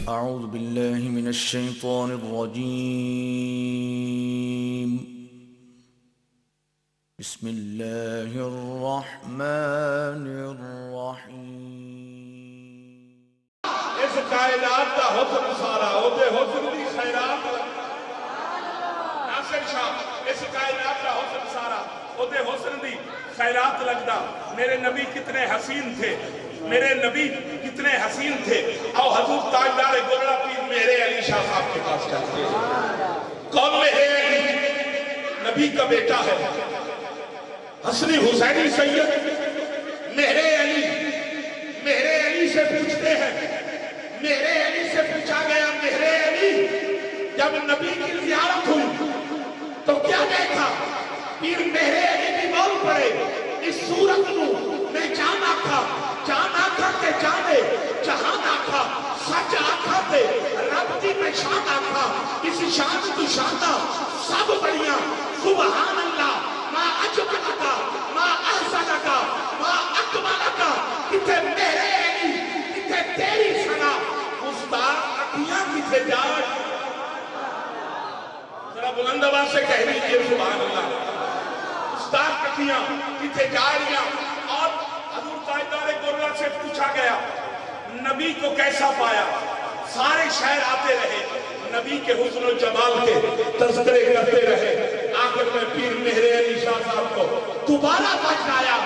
أعوذ بالله من الشيطان الرجيم بسم الله الرحمن الرحيم اس کائنات دا حسن سارا اوتے حسن دی خیرات ناصر شاہ اس کائنات دا حسن سارا اوتے حسن دی خیرات لگدا میرے نبی کتنے حسین تھے میرے نبی کتنے حسین تھے او حضور تاجدار گولڑا پیر میرے علی شاہ صاحب کے پاس چلتے ہیں کون میرے علی نبی کا بیٹا ہے حسنی حسینی سید میرے علی سے پوچھتے ہیں میرے علی سے پوچھا گیا میرے علی جب نبی کی زیارت ہوئی تو کیا دیکھا پیر میرے علی بھی بول پڑے اس صورت نو میں جان آکھا کے جانے جہان آکھا سچ آکھا تے رب دی میں شان آکھا اس شان تو شاندہ سب بڑیاں سبحان اللہ ما اجملکا ما احسنکا ما اکملکا کتے میرے علی کتے تیری سنا استاد اکھیاں کتے جائے ذرا بلند آواز سے کہہ لیجئے سبحان اللہ استاد اکھیاں کتے جائے اور حضور تاجدار گولڑا سے پوچھا گیا نبی کو کیسا پایا سارے شہر آتے رہے نبی کے حسن و جمال کے تذکرے کرتے رہے آخر میں پیر میرے علی شاہ صاحب کو دوبارہ بچایا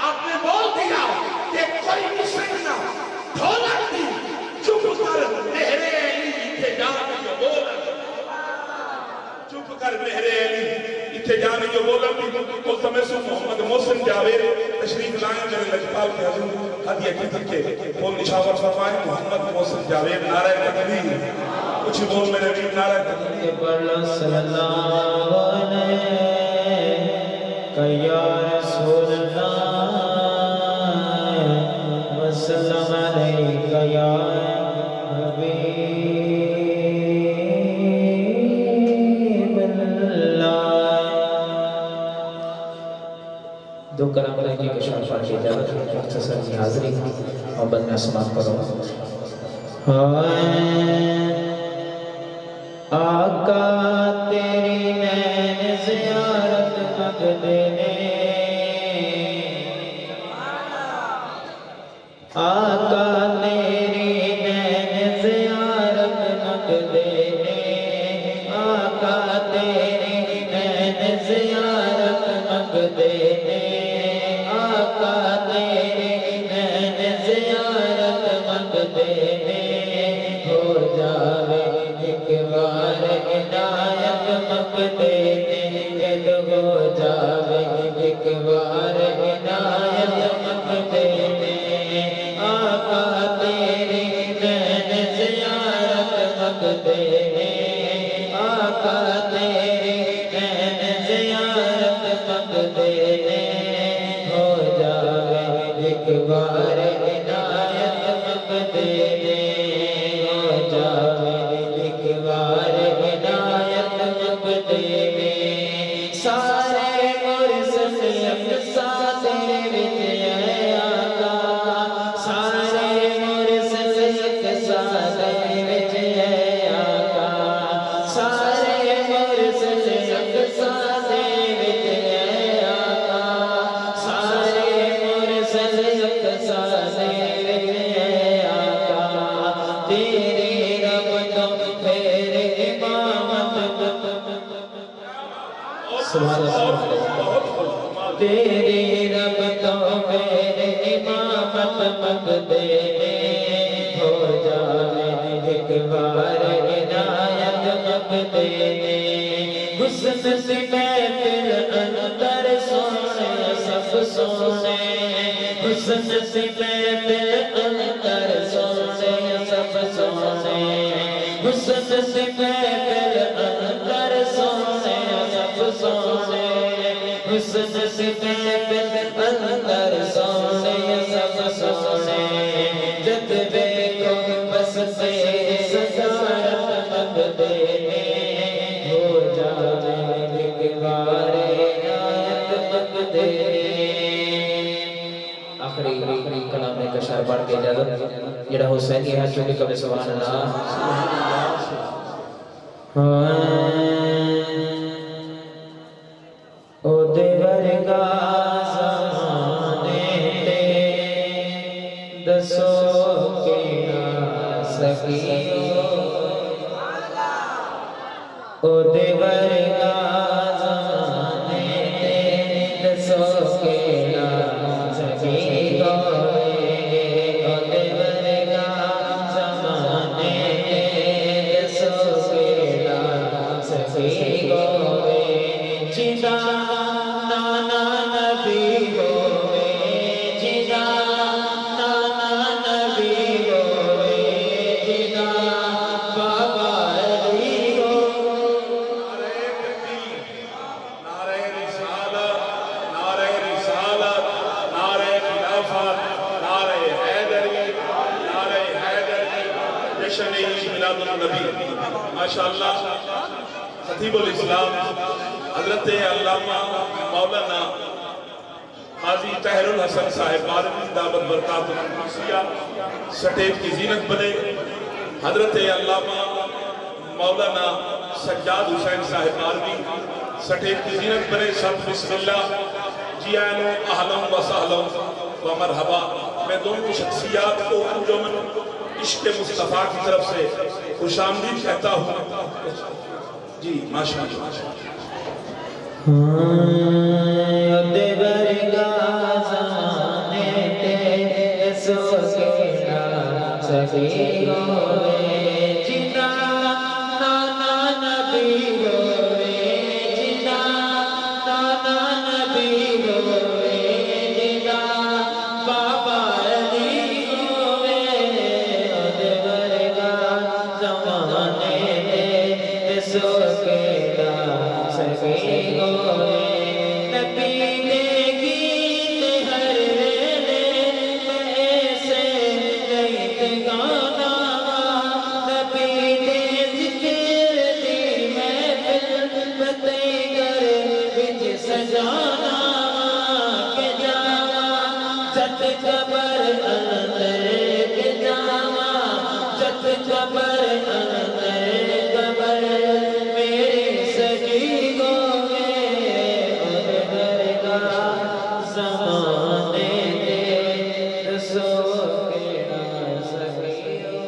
آپ نے بول دیا کہ کوئی نسکنا ڈھولک دی چپ کر میرے علی اتھے جانے جو بولن چپ کر میرے علی اتھے جانے جو بولن بھی ملتمس محمد محسن جاوید تشریف لائیں میرے لجپال کے حضور حدیعہ کی تکے بول نشاور فرمائیں محمد محسن جاوید نعرہ تکبیر کچھ بول میرے بھی نعرہ تکبیر صلی اللہ علیہ یا رسول اللہ وسلم علیہ یا حبیب اللہ دو کلام رہی کے شرفہ کی اجازت مختصر کی حاضری محبت میں سماعت کرو آقا تیری نین زیارت مگدے نے آقا تیری نین زیارت مگدے نے آقا تیری نین زیارت مگدے نے آقا تیری نین زیارت مگدے نے ہو جاوے ایک بار عنایت مگدے نے جد ہو جاوے ایک بار عنایت مگدے نے آقا تیری نین زیارت مگدے نے آقا تیری نین زیارت مگدے نے ہو جاوے ایک بار عنایت مگدے نے ہو جاوے ایک بار عنایت مگدے نے سارے مرسل یکساں تیرے وچ اے آقا سارے مرسل یکساں تیرے وچ اے آقا سارے مرسل یکساں تیرے وچ اے آقا سارے مرسل یکساں تیرے وچ اے آقا تیری رب تو پھر امامت سبحان اللہ تیری رب تو میرے امامت مگدے نے ہو جاوے ایک بار عنایت مگدے نے حسن سے محفل اندر سونے سب سونے حسن سے محفل اندر سونے سب سونے حسن سے محفل اندر سونے سب سونے حسن سے محفل اندر سونے سب سونے جد دیکھو بس تیری صدارت مگدے نے ہو جاوے ایک بار عنایت مگدے نے آخری کلام کشار پڑھ کے اجازت جڑا حسین کی ہے چونکہ کبھی سبحان اللہ او دیور کا زمانے تے دسو کے نہ سکیو او دیور کا زمانے تے دسو کے نہ سکیو او دیور کا زمانے تے دسو کے نہ سکیو جدا نانا نبی ہوئے جدا نانا نبی ہوئے جدا بابا علی ہو نعرہ رسالت نعرہ رسالت نعرہ خلافت نعرہ حیدری نعرہ حیدری جشن عید میلاد النبی ماشاءاللہ خطیب الاسلام حضرت علامہ مولانا قاضی طاہر الحسن صاحب بارمی دعوت برکات القدسیہ سٹیج کی زینت بنے حضرت علامہ مولانا سجاد حسین صاحب بارمی سٹیج کی زینت بنے سب بسم اللہ جی آئینو اہلم و سہلم و مرحبا میں دونوں شخصیات کو انجمن عشق مصطفیٰ کی طرف سے خوش آمدید کہتا ہوں جی ماشاءاللہ دیور کا زمانے تے دسو کے نہ سکیو جدا نانا نبی ہوئے جدا نانا نبی ہوئے جدا بابا علی ہوئے دیور کا زمانے تے دسو کے نہ سکیو نبی نے گیت ہر ویلے ایسے گیت گانا نبی نے ذکر دی محفل بتے گر وچ سجانا کہ جاوا جت قبر اندر کہ جاوا جت قبر اندر قبر میری سجی گوے زمانے تے دسو کے نہ سکیو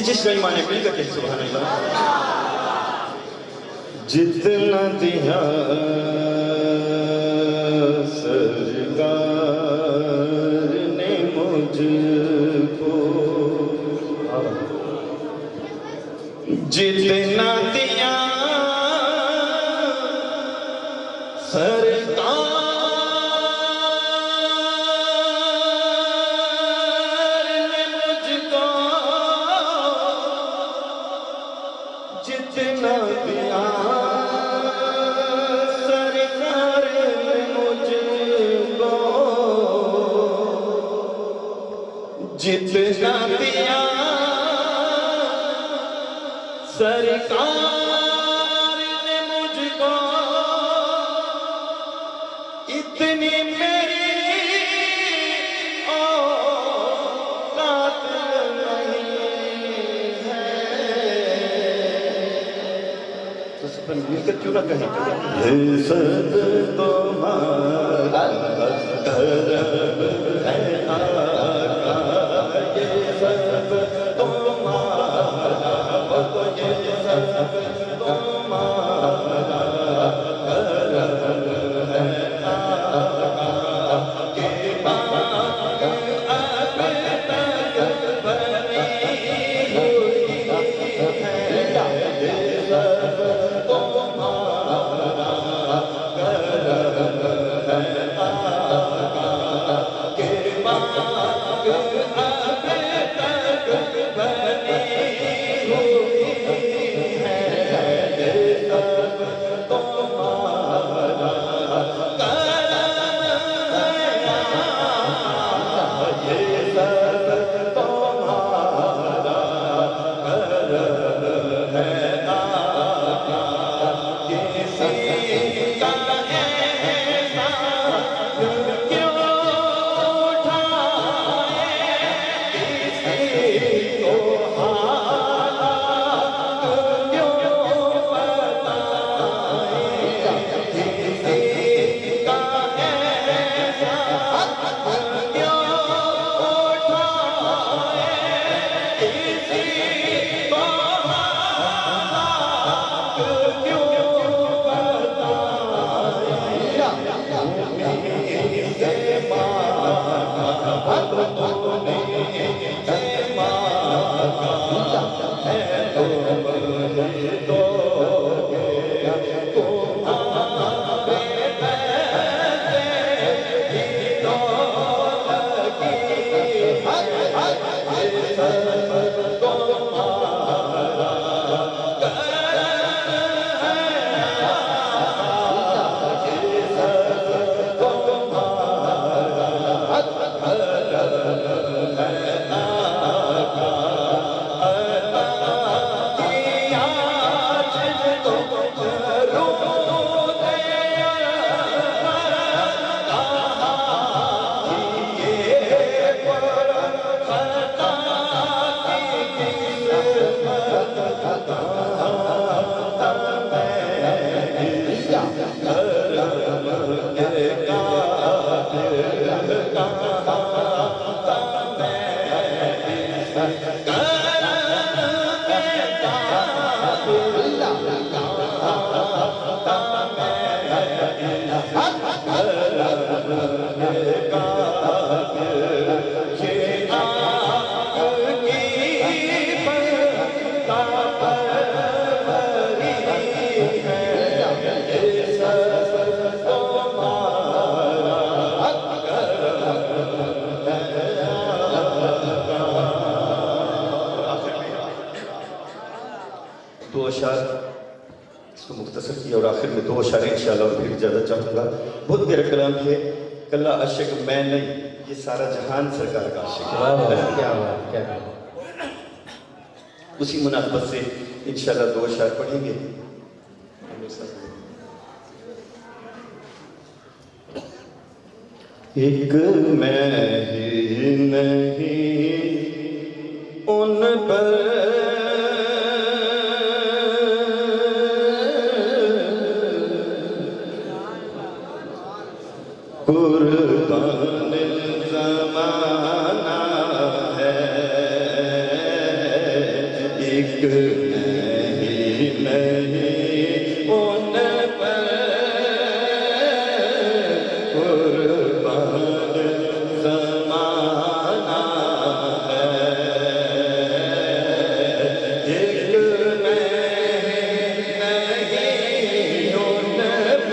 جس کا ایمان ہے مل کر کہہ سبحان اللہ. جتنا دیا سرکار نے مجھ کو، جتنا دیا سرکار جتنا دیا سرکار نے مجھ کو، جتنا دیا سرکار نے مجھ کو، اتنی میری اوقات مل کر کیوں نہ کہیں یہ سب تمہارا کرم ہے آقا، یہ سب تمہارا، یہ سب تمہارا کرم ہے آقا، کہ بات اب تک بنی ہوئی ہے، یہ سب اللہ اس کو مختصر کیا اور آخر میں 2 اشارے انشاءاللہ اور پھر زیادہ چاہوں گا. بہت میرا کلام ہے. کلہ عاشق میں نہیں، یہ سارا جہان سرکار کا عاشق ہے. کیا بات، کیا بات. اسی مناسبت سے انشاءاللہ 2 اشعار پڑھیں گے. ایک میں ہی نہیں ان پر قربان زمانہ ہے. ایک میں ہی نہیں ان پر قربان زمانہ ہے. ایک میں نہیں ان پر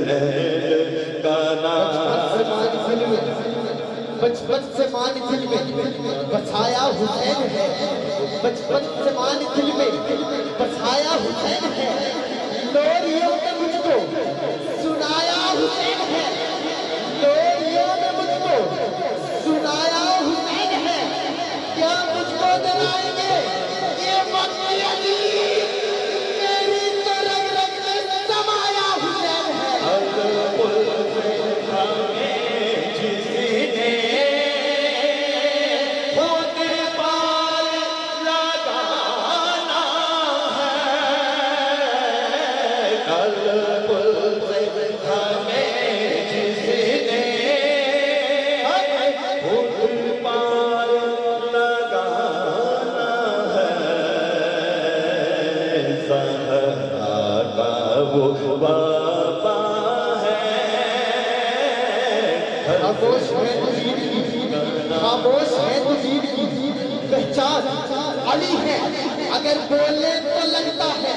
کا بچپن سے مان دل میں بسایا حسین ہے، بچپن سے مان دل میں بسایا حسین ہے، لوریوں نے مجھ کو سنایا حسین ہے، لوریوں نے مجھ کو سنایا حسین ہے، کیا مجھ کو ڈرائیں گے یہ مکی علی، میری تو رگ رگ میں سمایا حسین ہے۔ خاموش ہے تو دین کی، خاموش ہے تو دین کی پہچان علی ہے، اگر بولے تو لگتا ہے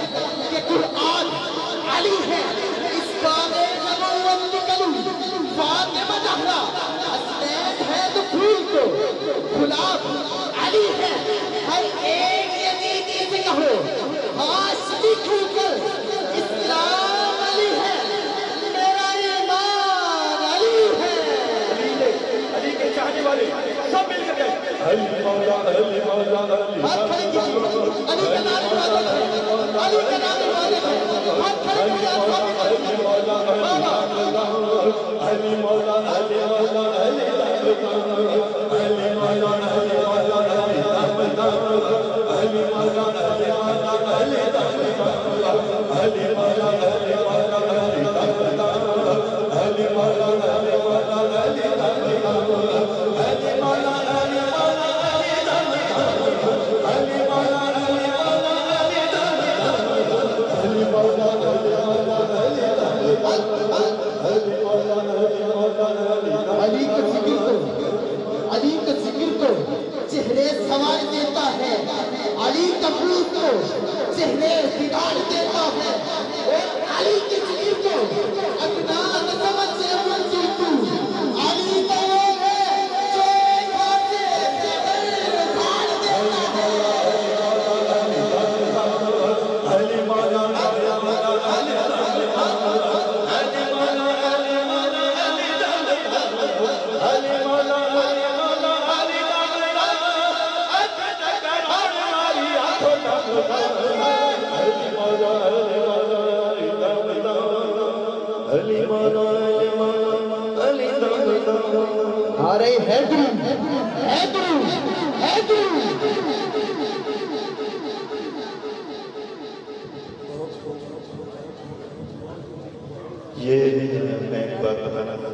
کہ قرآن علی ہے، اس باغ نبوت نکلوں فاطمہ زہرا، حسنین ہے تو پھول کو گلاب علی ہے، ہر ایک یزیدی سے کہو ہاشمی کھوکر اسلام علی ہے، میرا ایمان علی ہے۔ علی کے چاہنے والے سب مل کر گئے علی مولا علی مولا ہاتھ کھڑے کیجیے، علی کا نام عبادت ہے، علی کا نام عبادت ہے، ہاتھ کھڑے کیجیے، علی مولا علی مولا علی مولا علی علی کا ذکر تو چہرے سوار دیتا ہے، علی کا بوت تو چہرے بگاڑ دیتا ہے، اور علی کے ذکر کو اپنا سمجھ سے منظور تو علی کا وہ ہے جو ایک ہاتھ سے خیبر اکھاڑ دیتا ہے۔ علی مولا ارے حیدر حیدر حیدر یہ میں ایک بات بتانا